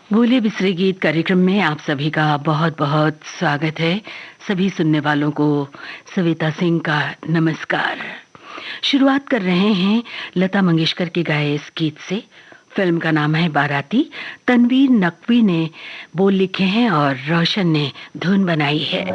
भूले बिसरे गीत कार्यक्रम में आप सभी का बहुत बहुत स्वागत है। सभी सुनने वालों को सविता सिंह का नमस्कार। शुरुआत कर रहे हैं लता मंगेशकर के गाए इस गीत से। फिल्म का नाम है बाराती। तनवीर नकवी ने बोल लिखे हैं और रोशन ने धुन बनाई है।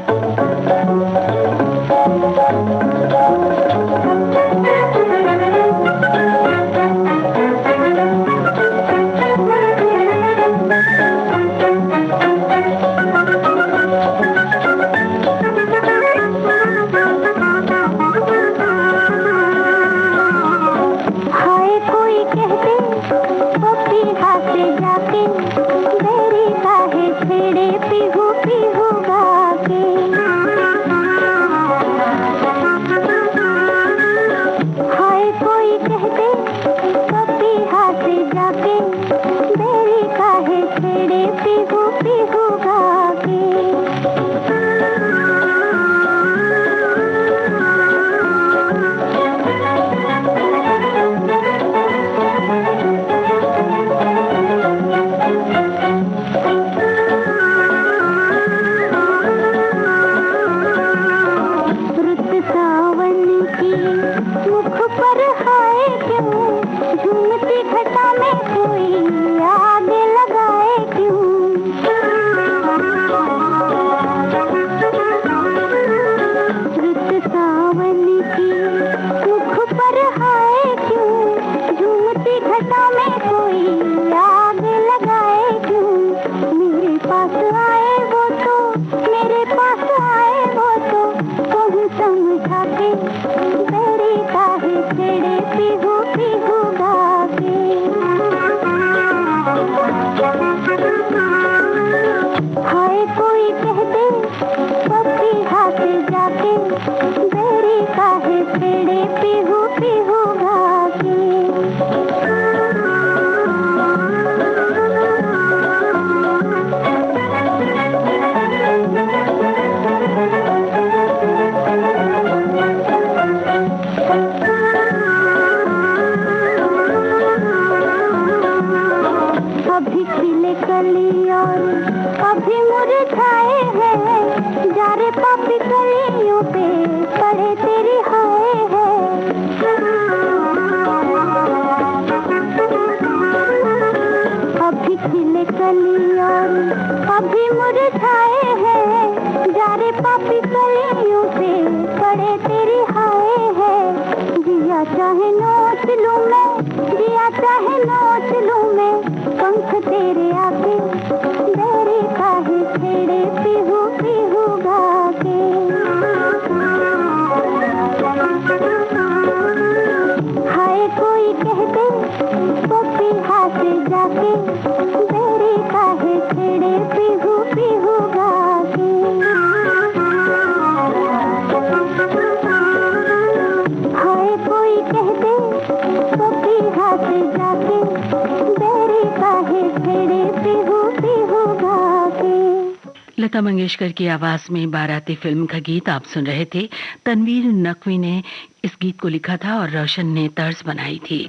लता मंगेशकर की आवाज में बाराती फिल्म का गीत आप सुन रहे थे। तनवीर नकवी ने इस गीत को लिखा था और रोशन ने तर्ज बनाई थी।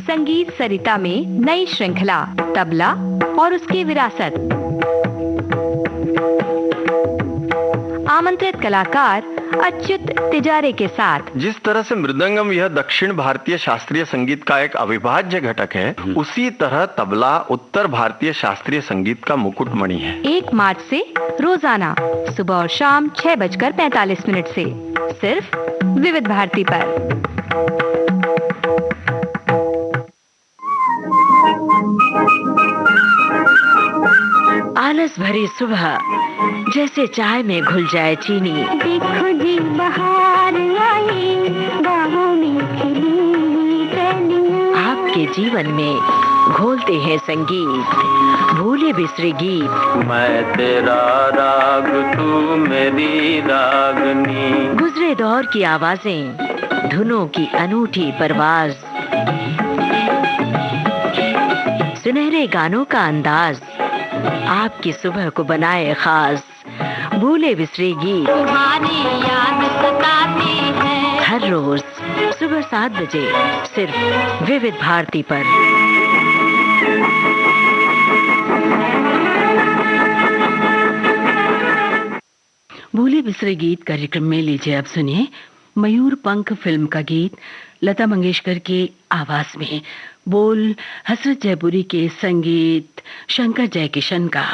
संगीत सरिता में नई श्रृंखला तबला और उसकी विरासत। आमंत्रित कलाकार अच्युत तिजारे के साथ। जिस तरह से मृदंगम यह दक्षिण भारतीय शास्त्रीय संगीत का एक अविभाज्य घटक है, उसी तरह तबला उत्तर भारतीय शास्त्रीय संगीत का मुकुटमणि है। 1 मार्च से रोजाना सुबह और शाम 6:45 से सिर्फ विविध भारती पर। आलस भरी सुबह जैसे चाय में घुल जाए चीनी। देखो जी बहार आई, बाहों में खिली कलियां। आपके जीवन में घोलते हैं संगीत, भूले बिसरे गीत। मैं तेरा राग, तू मेरी रागनी। गुजरे दौर की आवाजें, धुनों की अनूठी परवाज, सुनहरे गानों का अंदाज आपकी सुबह को बनाए खास। भूले बिसरे गीत तुम्हारी याद सताती है। हर रोज सुबह 7 बजे सिर्फ विविध भारती पर। भूले बिसरे गीत कार्यक्रम में लीजिए अब सुनिए मयूर पंख फिल्म का गीत लता मंगेशकर के आवाज में, बोल हसरत जयपुरी के, संगीत शंकर जयकिशन का।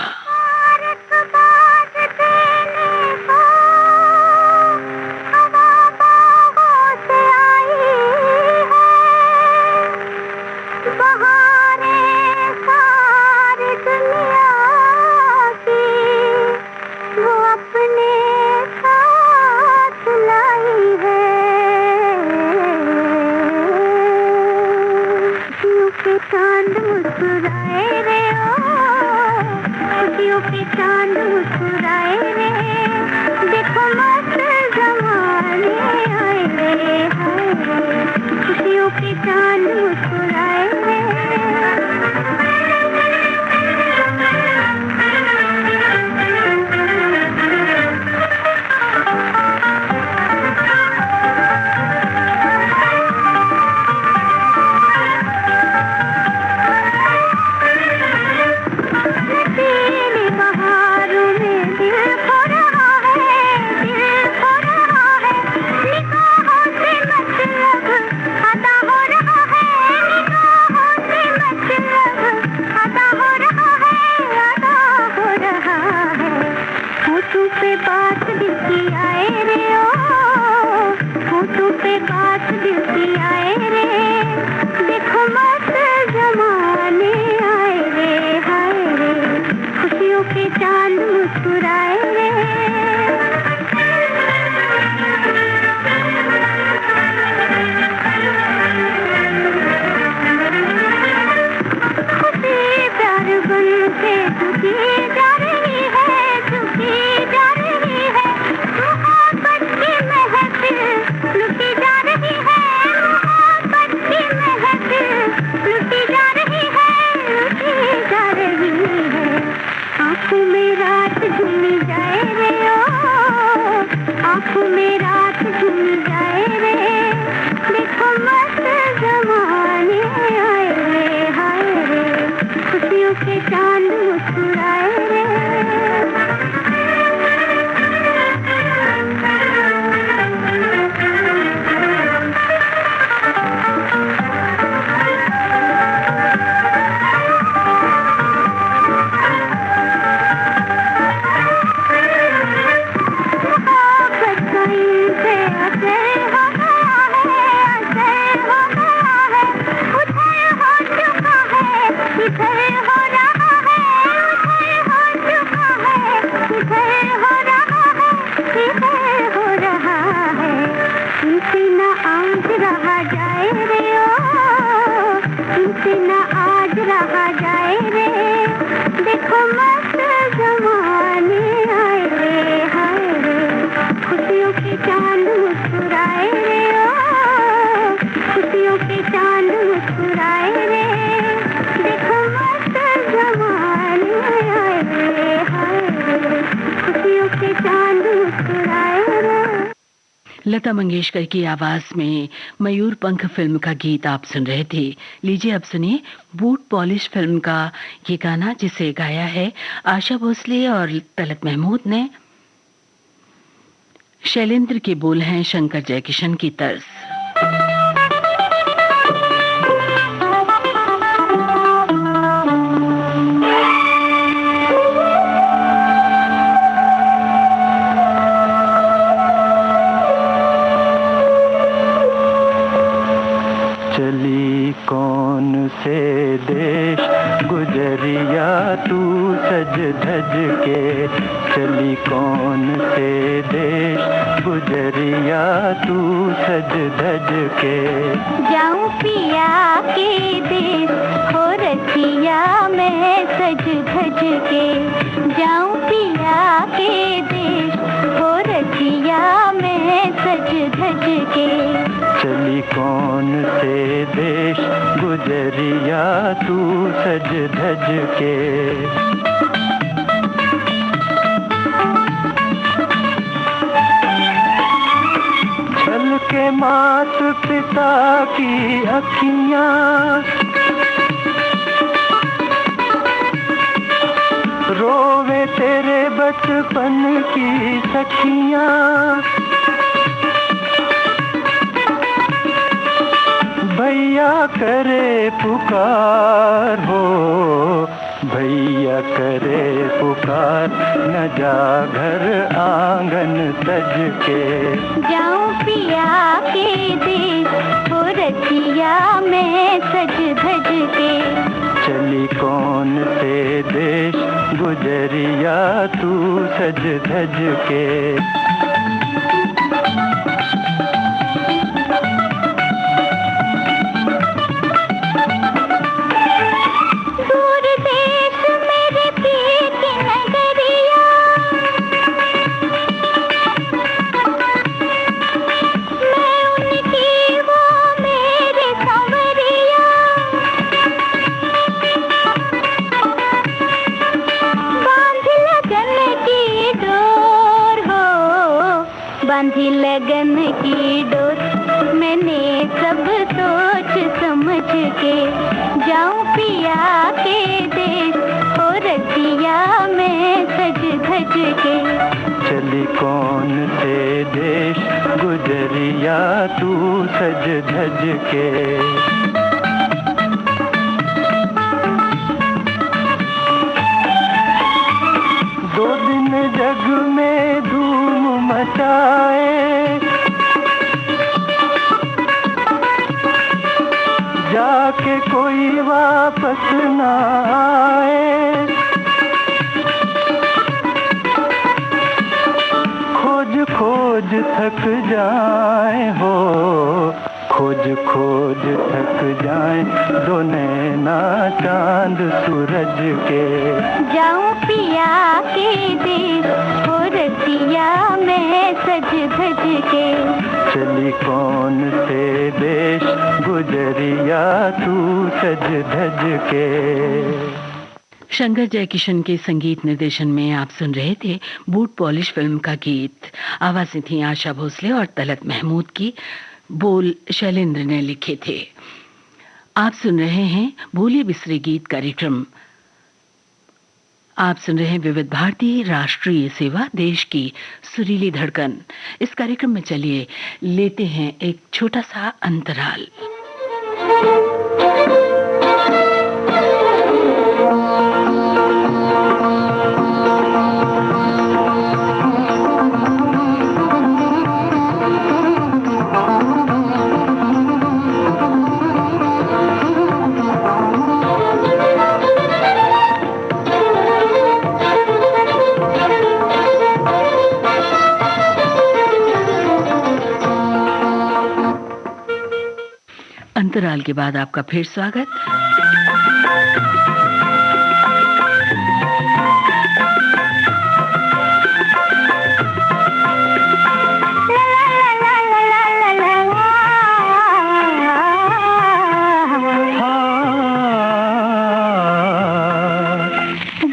लता मंगेशकर की आवाज में मयूर पंख फिल्म का गीत आप सुन रहे थे। लीजिए अब सुनिए बूट पॉलिश फिल्म का ये गाना, जिसे गाया है आशा भोसले और तलत महमूद ने। शैलेंद्र के बोल हैं शंकर जयकिशन की तर्ज। देश गुजरिया तू सज धज के, चली कौन से देश गुजरिया तू सज धज के। जाऊं पिया के देश हो रसिया मैं सज धज के, जाऊं पिया के देश हो रसिया मैं सज धज के। चली कौन से देश गुजरिया तू सज धज के। के मात पिता की अखियाँ, रोवे तेरे बचपन की सखियाँ। भैया करे पुकार हो, भैया करे पुकार, न जा घर आंगन सज के। जाऊं पिया के देश हो रसिया मैं सज धज के। चली कौन से देश गुजरिया तू सज धज के। बांधी लगन की डोर मैंने सब सोच समझ के। जाऊं पिया के देश हो रसिया मैं सज धज के। चली कौन से देश गुजरिया तू सज धज के। दो दिन जग में धूम मचाए, जाके कोई वापस ना आए। खोज खोज थक जाए हो, खोज खोज थक जाए, दो नैना चांद सूरज के। जाऊं पिया के देश हो रसिया मैं सज धज के। चली कौन से देश गुजरिया तू सज धज के। शंकर जयकिशन के संगीत निर्देशन में आप सुन रहे थे बूट पॉलिश फिल्म का गीत। आवाजें थी आशा भोसले और तलत महमूद की, बोल शैलेंद्र ने लिखे थे। आप सुन रहे हैं भूले बिसरे गीत कार्यक्रम। आप सुन रहे हैं विविध भारती राष्ट्रीय सेवा, देश की सुरीली धड़कन। इस कार्यक्रम में चलिए लेते हैं एक छोटा सा अंतराल। अंतराल के बाद आपका फिर स्वागत।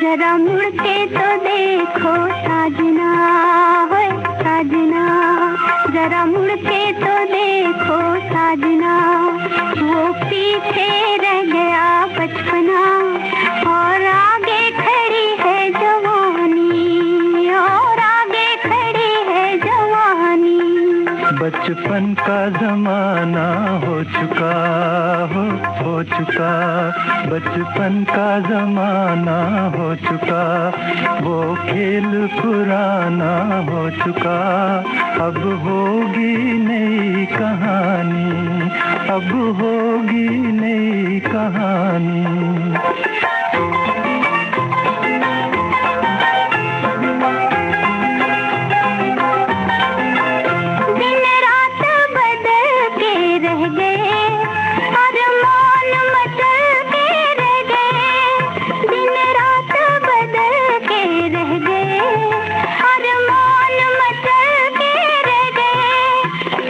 जरा मुड़ के तो देखो साजना, होए साजना, जरा मुड़ के तो देखो साजना। वो पीछे रह गया बचपना और आगे खड़ी है जवानी, और आगे खड़ी है जवानी। बचपन का जमाना हो चुका, हो चुका, बचपन का जमाना हो चुका। वो खेल पुराना हो चुका, अब होगी नई कहानी, अब होगी नई कहानी।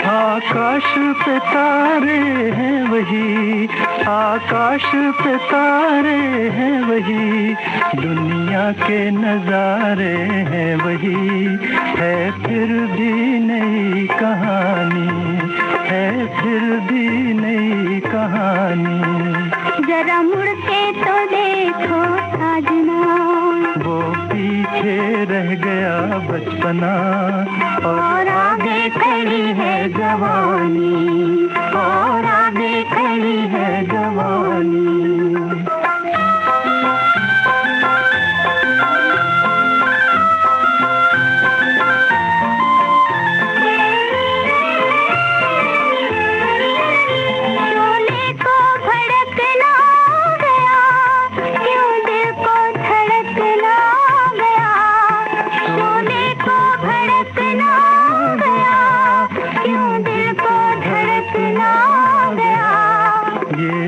आकाश पे पे तारे हैं वही, आकाश पे तारे हैं वही, दुनिया के नजारे हैं वही, है फिर भी नई कहानी, है फिर भी नई कहानी। जरा मुड़ के तो देखो साजना, वो पीछे रह गया बचपना और आगे खड़ी है जवानी, और आगे खड़ी है जवानी।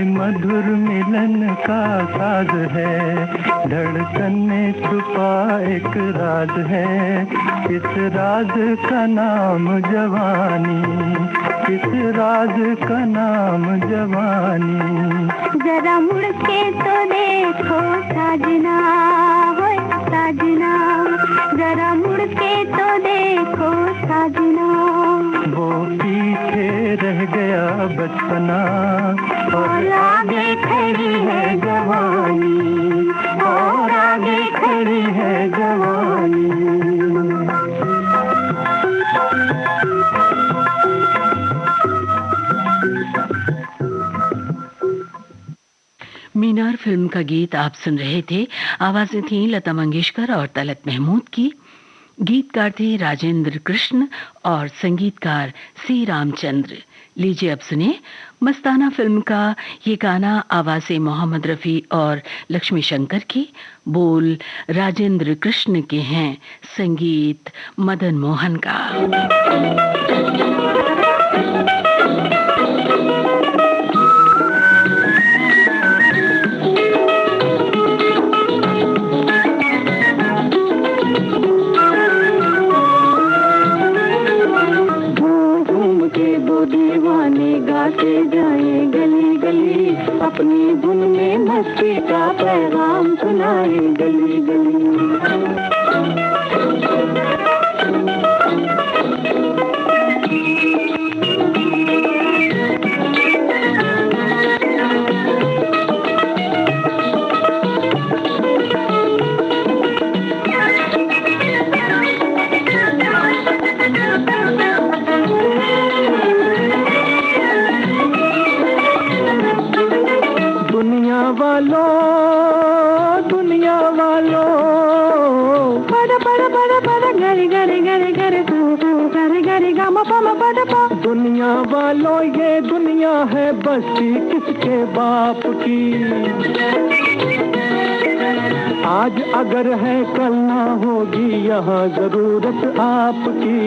मधुर मिलन का साज है, धड़कन में छुपा एक राज है, इस राज का नाम जवानी, इस राज का नाम जवानी। जरा मुड़ के तो देखो साजना, हो साजना, जरा मुड़ के तो देखो साजना, वो पीछे रह गया बचपना और आगे खड़ी है जवानी, और आगे खड़ी है जवानी। मीनार फिल्म का गीत आप सुन रहे थे। आवाजें थी लता मंगेशकर और तलत महमूद की। गीतकार थे राजेंद्र कृष्ण और संगीतकार सी रामचंद्र। लीजिए अब सुने मस्ताना फिल्म का ये गाना, आवाजें मोहम्मद रफ़ी और लक्ष्मी शंकर की, बोल राजेंद्र कृष्ण के हैं, संगीत मदन मोहन का। दीवाने गाते जाए गली गली, अपनी धुन में मस्ती का पैगाम सुनाए गली गली। दुनिया वालों पड़ पड़ पड़ पड़ गरे गरे गरे गरे गरे गरे गामा पामा पड़ पा। दुनिया वालों ये दुनिया है बस्ती किसके बाप की, आज अगर है कल ना होगी यहाँ जरूरत आपकी,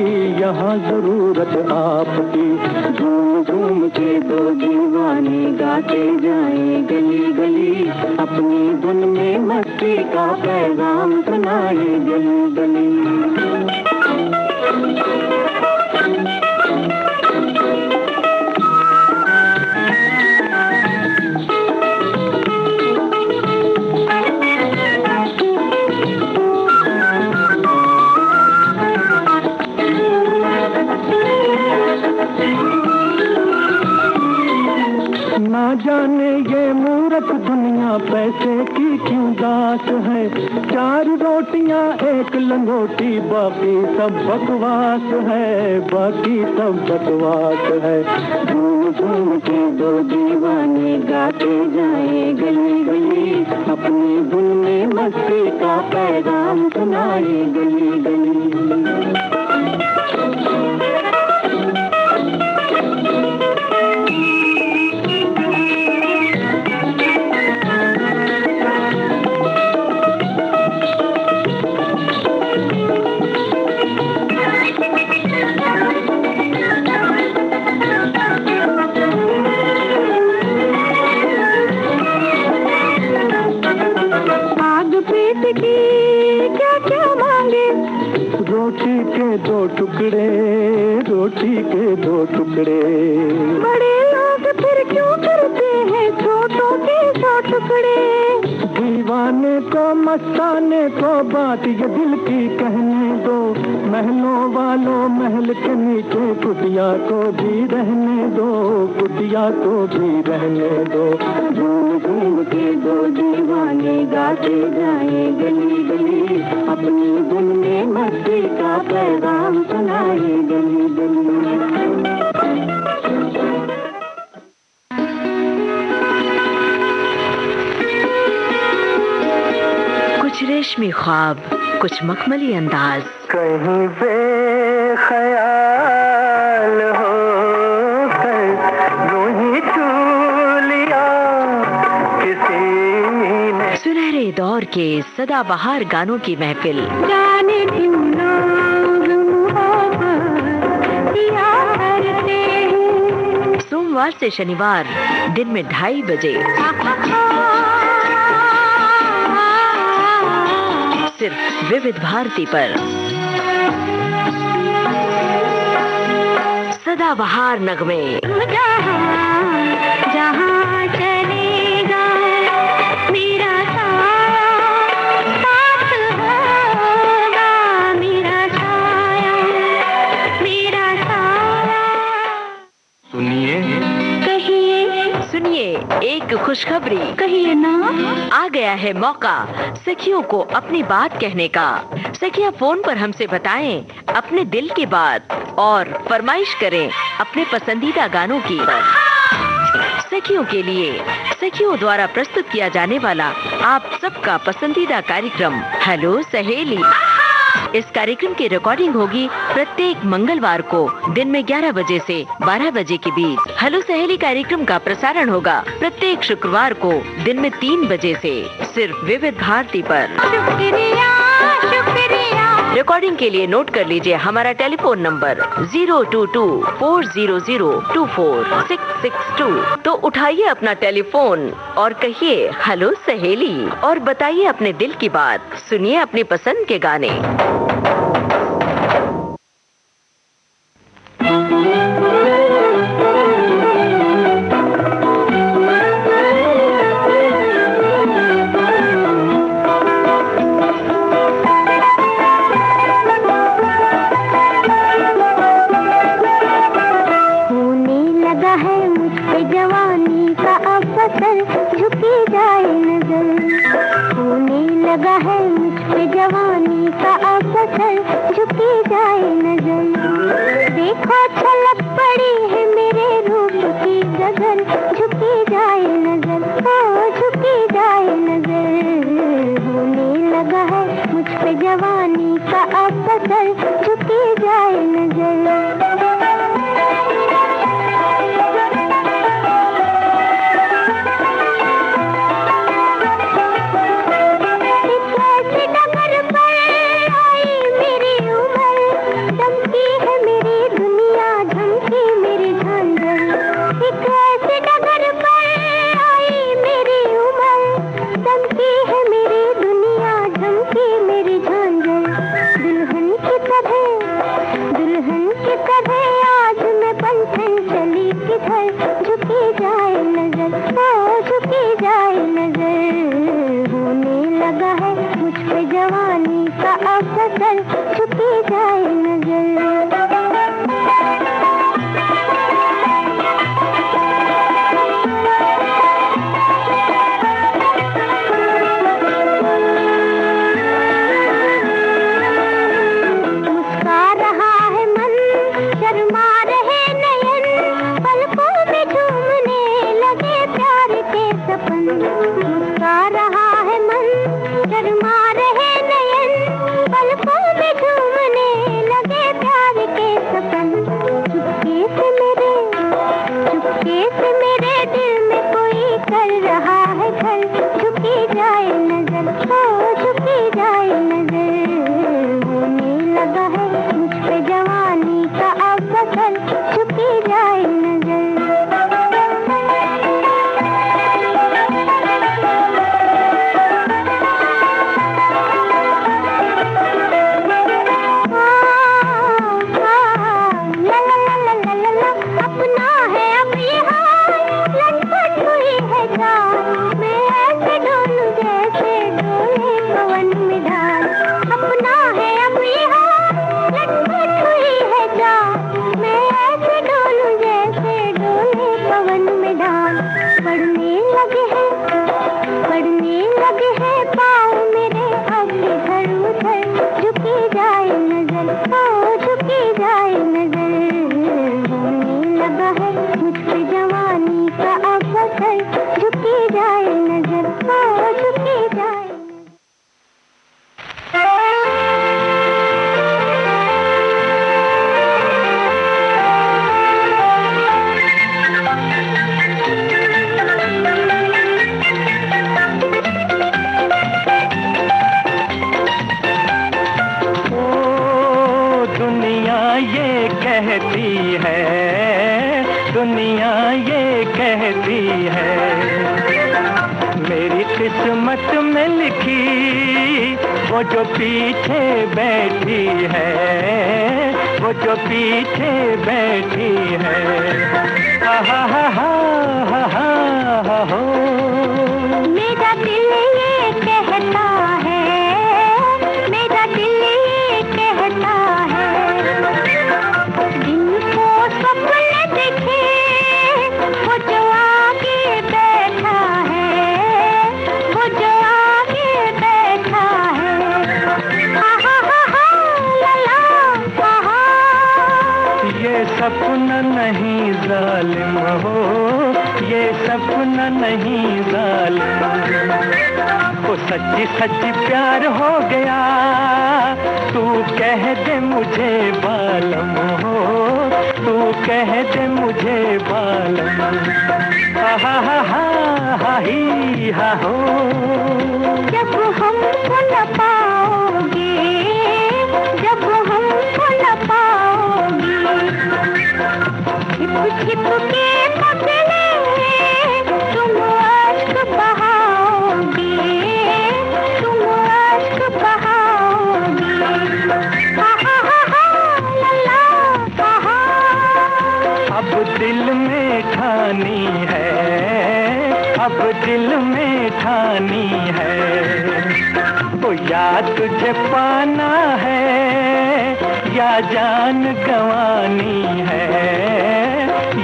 यहाँ जरूरत आपकी। झूम झूम के दो दीवाने गाते जाए गली गली, अपनी धुन में मस्ती का पैगाम सुनाए गली गली। ना जाने ये मूर्ख दुनिया पैसे की क्यों दास है, चार रोटियां एक लंगोटी बाकी सब बकवास है, बाकी सब बकवास है। झूम झूम के दो दीवाने गाते जाए गली गली, अपनी धुन में मस्ती का पैगाम सुनाए गली गली। रोटी के मस्ताने को बात ये दिल की कहने दो, महलों वालों महल के नीचे कुटिया को भी रहने दो, कुटिया को भी रहने दो। झूम झूम के दो दीवाने गाते जाए गली गली, अपनी धुन में मस्ती का पैगाम सुनाए गली गली। कुछ रेशमी ख्वाब, कुछ मखमली अंदाज, कहीं बेख्याल हो कर यूं ही छू लिया किसी ने। सुनहरे दौर के सदाबहार गानों की महफिल, जाने क्यों लोग मोहब्बत किया करते हैं। सोमवार से शनिवार दिन में 2:30 बजे, सिर्फ विविध भारती पर। सदाबहार नगमे, जहाँ चलेगा मेरा साया साथ होगा, मेरा साया मेरा साया। सुनिए सुनिए एक खुशखबरी, कहिए ना। आ गया है मौका सखियों को अपनी बात कहने का। सखियां फोन पर हमसे बताएं अपने दिल की बात और फरमाइश करें अपने पसंदीदा गानों की। सखियों के लिए सखियों द्वारा प्रस्तुत किया जाने वाला आप सबका पसंदीदा कार्यक्रम हेलो सहेली। इस कार्यक्रम की रिकॉर्डिंग होगी प्रत्येक मंगलवार को दिन में 11 बजे से 12 बजे के बीच। हेलो सहेली कार्यक्रम का प्रसारण होगा प्रत्येक शुक्रवार को दिन में 3 बजे से, सिर्फ विविध भारती पर। शुक्रिया शुक्रिया। रिकॉर्डिंग के लिए नोट कर लीजिए हमारा टेलीफोन नंबर 022-400-24662। तो उठाइए अपना टेलीफोन और कहिए हेलो सहेली और बताइए अपने दिल की बात। सुनिए अपनी पसंद के गाने। लगा है मुझ पे जवानी का अवसर, झुकी जाए नजर। देखो छलक पड़ी है मेरे रूप की गगन, झुकी जाए नजर, ओ झुकी जाए नजर। होने लगा है मुझ पे जवानी का अवसर, झुकी जाए नजर। अपना है अब ये हाल, लटपट हुई है जान मैं। लगे हैं, पड़ने लगे हैं पाँव मेरे, अब इधर उधर झुकी जाए नजर, ओ झुकी जाए नजर। होने लगा है मुझ पे जवानी का अब असर, झुकी जाए नजर, ओ झुकी जाए। कहती है दुनिया, ये कहती है मेरी किस्मत में लिखी वो जो पीछे बैठी है, वो जो पीछे बैठी है। हा हा हा हा हा हा हो। मेरा दिल ये कहता है, मेरा दिल ये कहता है, जिनको सपने देखे वो जो आगे बैठा है, वो जो आगे बैठा है। हा हा हा हा ला ला हा। ये सपना नहीं जालिम हो, ये सपना नहीं जालिम, वो सच्ची सच्ची प्यार हो गया, तू कह दे मुझे बालम हो, तू कह दे मुझे बालम। हा हा हा हा हा ही हा हो। जब हमको न पाओगे, जब हमको न पाओगे, छिप छिप के बदले तुम अश्क बहाओगे, तुम अश्क बहाओगे। हा हा हा हा ला ला हा। अब दिल में ठानी है, अब दिल में ठानी है, तो या तुझे पाना है या जान गंवानी है,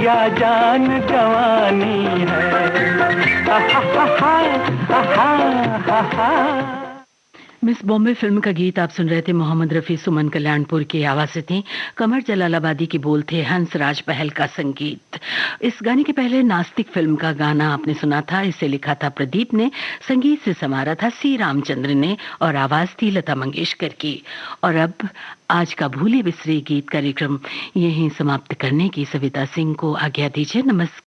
या जान गंवानी है। हा हा हा हा हा हा। मिस बॉम्बे फिल्म का गीत आप सुन रहे थे। मोहम्मद रफ़ी, सुमन कल्याणपुर की आवाज़ें थी, कमर जलालाबादी के बोल थे, हंसराज पहल का संगीत। इस गाने के पहले नास्तिक फिल्म का गाना आपने सुना था, इसे लिखा था प्रदीप ने, संगीत से संवारा था सी रामचंद्र ने और आवाज़ थी लता मंगेशकर की। और अब आज का भूले बिसरे गीत कार्यक्रम यहीं समाप्त करने की सविता सिंह को आज्ञा दीजिए। नमस्कार।